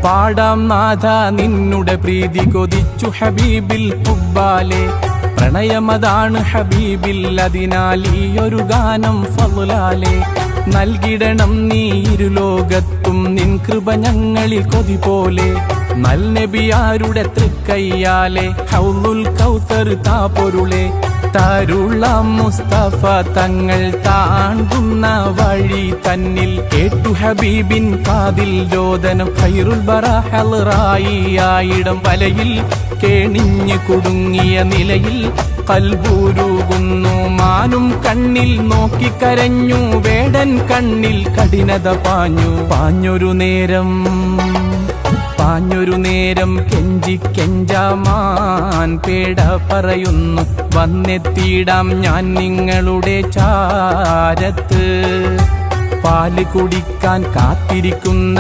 പാടാം നാഥ നിന്നുടെ പ്രീതി കൊതിച്ചു ഹബീബിൽ ഹുബ്ബാലെ. പ്രണയമതാണ് ഹബീബിൽ, അതിനാൽ ഈ ഒരു ഗാനം ഫളുലാലെ. നൽകിടണം നീ ഇരുലോകത്തും നിൻ കൃപ ഞങ്ങളിൽ കൊതി പോലെ. നൽനബിയാരുടെ തൃക്കയ്യാലെ ഹൗലുൽ കൗസർ താ പൊരുളെ. താരുള്ള മുസ്തഫ തങ്ങൾ താണ്ടുന്ന വഴി തന്നിൽ കേട്ടു ഹബീബിൻ കാതിൽ രോദനം. ഖൈറുൽ ബറ ഹൽറായിയായിടം വലയിൽ കേണിഞ്ഞു കുടുങ്ങിയ നിലയിൽ കൽബൂരുകുന്നു. മാനും കണ്ണിൽ നോക്കിക്കരഞ്ഞു, വേടൻ കണ്ണിൽ കഠിനത പാഞ്ഞൊരു നേരം കെഞ്ചി കെഞ്ചാമാൻ പേട പറയുന്നു. വന്നെത്തിയിടാം ഞാൻ നിങ്ങളുടെ ചാരത്ത്, പാല് കുടിക്കാൻ കാത്തിരിക്കുന്ന